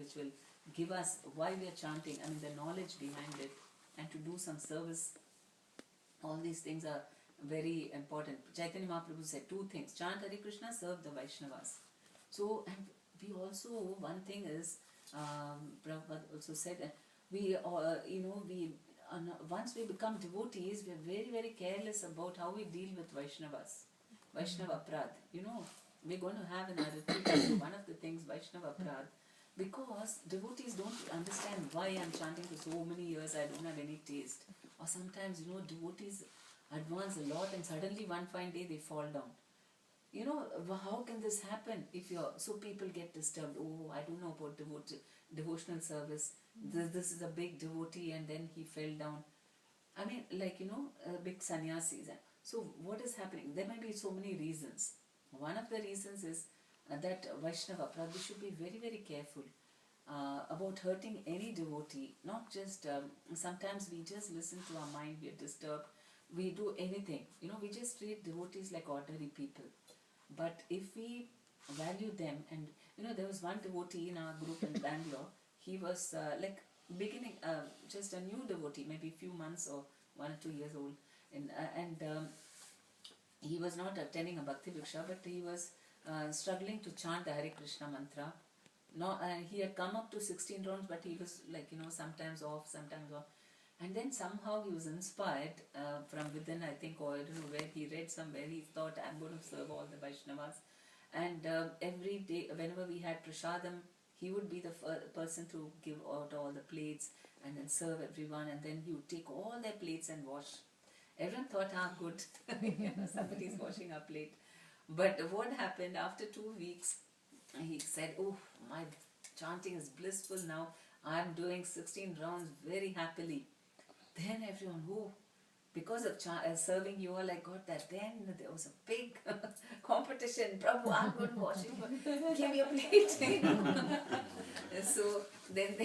which will give us why we are chanting, I mean the knowledge behind it, and to do some service. All these things are very important. Chaitanya Mahaprabhu said two things: chant Hare Krishna, serve the Vaishnavas. So, and we also, one thing is, Prabhupada also said that we, once we become devotees, we are very, very careless about how we deal with Vaishnavas. Vaishnava Prad. We're going to have in our retreat one of the things, Vaishnava Prad, because devotees don't understand why I'm chanting for so many years, I don't have any taste. Or sometimes, devotees advance a lot and suddenly one fine day they fall down. How can this happen? So people get disturbed. Oh, I don't know about devotional service. This is a big devotee and then he fell down. I mean, big sannyasis. So what is happening? There may be so many reasons. One of the reasons is that Vaishnava, we should be very, very careful about hurting any devotee. Not just, sometimes we just listen to our mind, we are disturbed, we do anything. We just treat devotees like ordinary people. But if we value them, and there was one devotee in our group in Bangalore, he was beginning, just a new devotee, maybe a few months or 1 or 2 years old, and he was not attending a Bhakti Vriksha, but he was struggling to chant the Hare Krishna mantra. He had come up to 16 rounds, but he was sometimes off, sometimes off. And then somehow he was inspired from within, I think, or I don't know where, he read somewhere, he thought, I'm going to serve all the Vaishnavas. And every day, whenever we had prasadam, he would be the person to give out all the plates and then serve everyone, and then he would take all their plates and wash. Everyone thought, good, somebody's washing our plate. But what happened after 2 weeks, he said, oh, my chanting is blissful now, I'm doing 16 rounds very happily. Then everyone, because of serving you all, I got that. Then there was a big competition. Prabhu, I'm going to wash you. Give me a plate. So then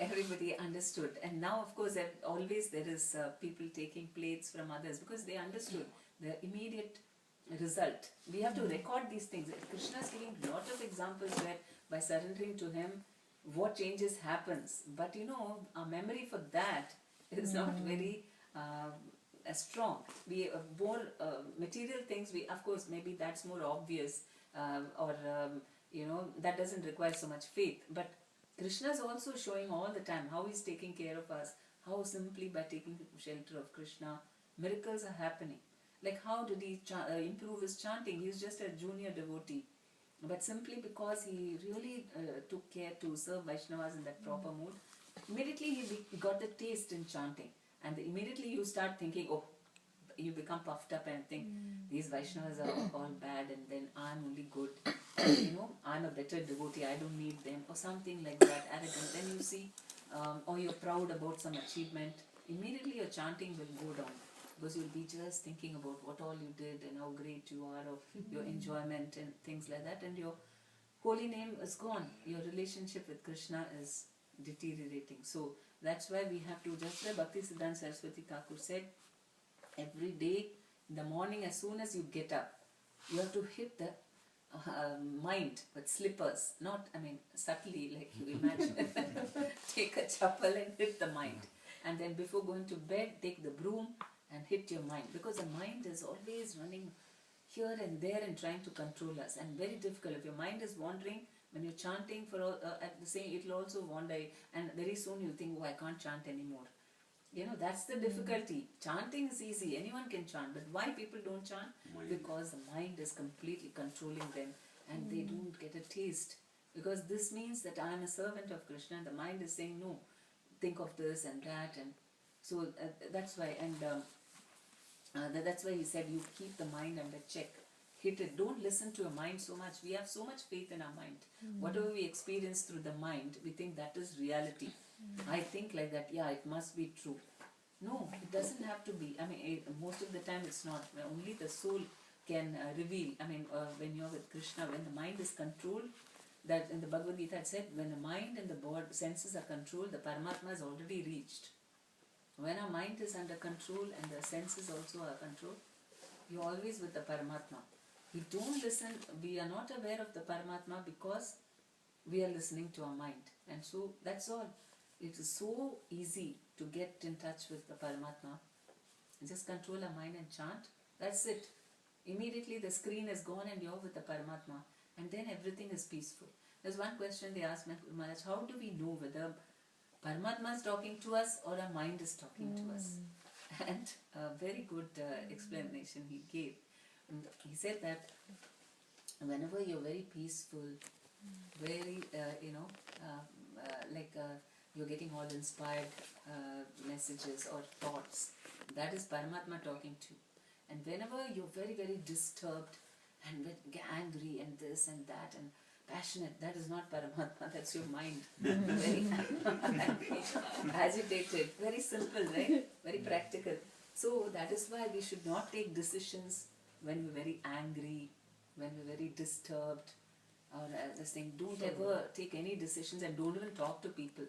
everybody understood. And now, of course, always there is people taking plates from others because they understood the immediate result. We have to record these things. Krishna is giving a lot of examples where by surrendering to him, what changes happens. But our memory for that is not very strong. We more material things. We, of course, maybe that's more obvious, or that doesn't require so much faith. But Krishna is also showing all the time how he's taking care of us. How simply by taking shelter of Krishna, miracles are happening. Like how did he improve his chanting? He's just a junior devotee. But simply because he really took care to serve Vaishnavas in that proper mood, immediately he got the taste in chanting. And immediately you start thinking, you become puffed up and think, these Vaishnavas are all bad and then I'm only good. I'm a better devotee, I don't need them. Or something like that, arrogant. Then you see, or you're proud about some achievement. Immediately your chanting will go down. Because you'll be just thinking about what all you did and how great you are, or your enjoyment and things like that, and your holy name is gone. Your relationship with Krishna is deteriorating. So that's why we have to, just like Bhakti Siddhanta Saraswati Thakur said, every day in the morning, as soon as you get up, you have to hit the mind with slippers, not, subtly like you imagine. Take a chappal and hit the mind. And then before going to bed, take the broom and hit your mind, because the mind is always running here and there and trying to control us, and very difficult. If your mind is wandering when you're chanting for at the same, it will also wander, and very soon you think, I can't chant anymore. That's the difficulty. Chanting is easy, anyone can chant, but why people don't chant? Because the mind is completely controlling them and they don't get a taste. Because this means that I am a servant of Krishna, and the mind is saying, no, think of this and that, and so that's why, and that's why he said, you keep the mind under check. Hit it. Don't listen to your mind so much. We have so much faith in our mind. Whatever we experience through the mind, we think that is reality. I think like that, it must be true. No, it doesn't have to be. Most of the time it's not. Only the soul can reveal. When you're with Krishna, when the mind is controlled, that in the Bhagavad Gita it said, when the mind and the body, senses are controlled, the Paramatma is already reached. When our mind is under control and the senses also are controlled, you're always with the Paramatma. We don't listen, we are not aware of the Paramatma because we are listening to our mind. And so that's all. It is so easy to get in touch with the Paramatma. Just control our mind and chant. That's it. Immediately the screen is gone and you're with the Paramatma. And then everything is peaceful. There's one question they asked me, Maharaj, how do we know whether Paramatma is talking to us or our mind is talking to us? And a very good explanation he gave. And he said that whenever you're very peaceful, very, you're getting all inspired messages or thoughts, that is Paramatma talking to you. And whenever you're very, very disturbed and angry and this and that and passionate, that is not Paramatma, that's your mind. Very agitated, very simple, right? Very practical. So that is why we should not take decisions when we're very angry, when we're very disturbed, or this thing. Don't ever take any decisions and don't even talk to people.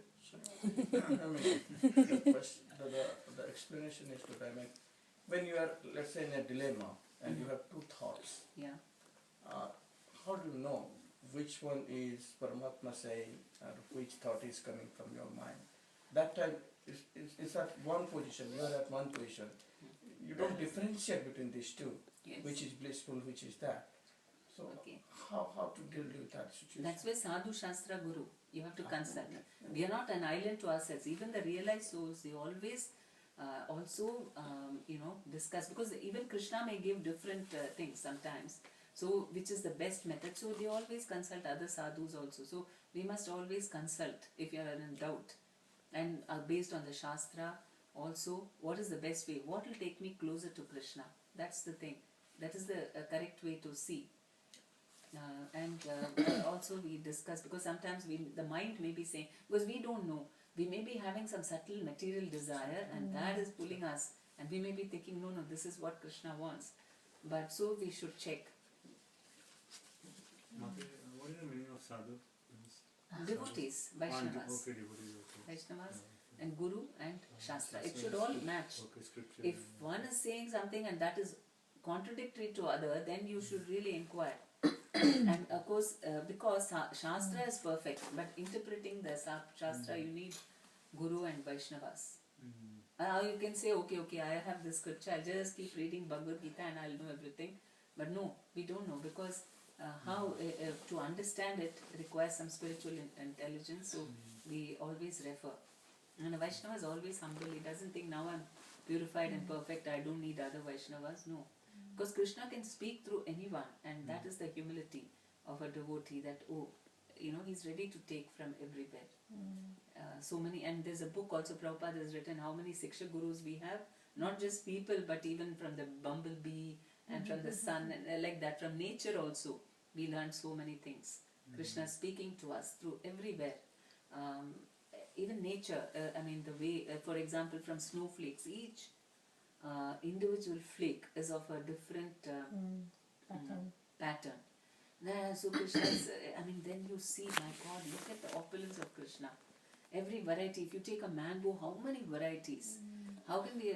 The explanation is good. I mean, when you are, let's say, in a dilemma and you have two thoughts, how do you know which one is Paramatma saying and which thought is coming from your mind? That time it's at one position, you are at one position. You don't differentiate between these two, which is blissful, which is that. So how to deal with that situation? That's where Sadhu Shastra Guru, you have to consult. We are not an island to ourselves. Even the realized souls, they always discuss, because even Krishna may give different things sometimes. So which is the best method? So they always consult other sadhus also. So we must always consult if you are in doubt. And based on the Shastra also, what is the best way? What will take me closer to Krishna? That's the thing. That is the correct way to see. Also we discuss, because sometimes the mind may be saying, because we don't know, we may be having some subtle material desire and that is pulling us, and we may be thinking, no, this is what Krishna wants. But so we should check. What is the meaning of sadhu? Devotees, Vaishnavas. Okay, devotees. Okay. Vaishnavas and Guru and Shastra. It should all match. If one is saying something and that is contradictory to other, then you should really inquire. And of course, because Shastra is perfect, but interpreting the Shastra, you need Guru and Vaishnavas. You can say, okay, I have this scripture, I'll just keep reading Bhagavad Gita and I'll know everything. But no, we don't know, because to understand it requires some spiritual intelligence, so we always refer. And a Vaishnava is always humble. He doesn't think, now I'm purified and perfect, I don't need other Vaishnavas. No. Because Krishna can speak through anyone, and that is the humility of a devotee, that, he's ready to take from everywhere. So many, and there's a book also, Prabhupada has written, how many Siksha Gurus we have, not just people, but even from the bumblebee and from the sun, and like that, from nature also, we learn so many things. Krishna speaking to us through everywhere. Even nature, the way, for example, from snowflakes, each individual flake is of a different pattern. So Krishna is, then you see, my God, look at the opulence of Krishna. Every variety, if you take a mango, how many varieties? How can we,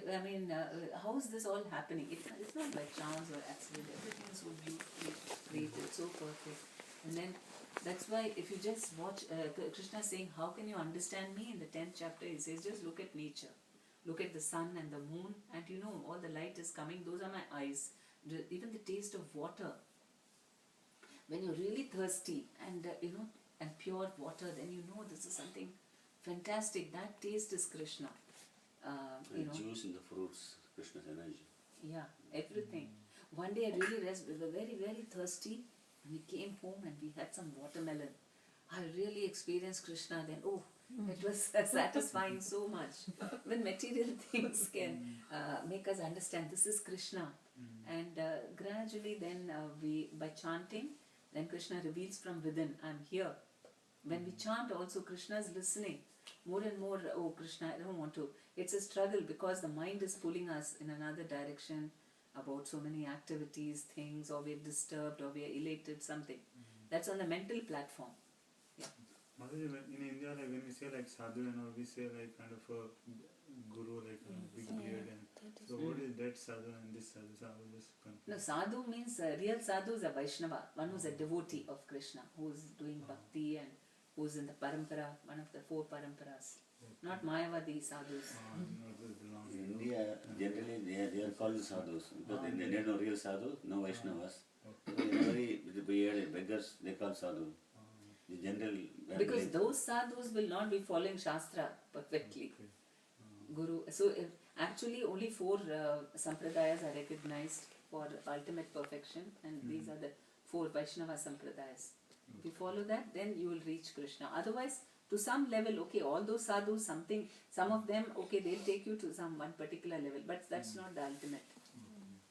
how is this all happening? It's not by chance or accident. Everything is so beautifully created, so perfect. And then, that's why if you just watch, Krishna saying, how can you understand me? In the 10th chapter, he says, just look at nature. Look at the sun and the moon, and all the light is coming. Those are my eyes. Even the taste of water. When you're really thirsty and, and pure water, then this is something fantastic. That taste is Krishna. Juice in the fruits, Krishna's energy. Yeah, everything. One day I really we were very, very thirsty. We came home and we had some watermelon. I really experienced Krishna then. It was satisfying so much. When material things can make us understand this is Krishna. And gradually then by chanting, then Krishna reveals from within, I'm here. When we chant also, Krishna is listening. More and more, Krishna, I don't want to. It's a struggle because the mind is pulling us in another direction about so many activities, things, or we're disturbed, or we're elated, something. That's on the mental platform. Mataji, in India, like when we say like sadhu and all, we say like kind of a guru, like a big beard. And so what is that sadhu and this sadhu? So I was just confused. No, sadhu means, real sadhu is a Vaishnava, one who's a devotee of Krishna, who's doing bhakti and who's in the parampara, one of the 4 paramparas. Not Mayavadi sadhus. In India, generally they are called sadhus because they are no real sadhu, no Vaishnavas. Every beggars they call sadhu. The general. Because those sadhus will not be following Shastra perfectly. Guru. So actually only 4 sampradayas are recognized for ultimate perfection, and these are the 4 Vaishnava sampradayas. If you follow that, then you will reach Krishna. Otherwise, to some level, okay, all those sadhus, some of them, okay, they'll take you to one particular level, but that's not the ultimate.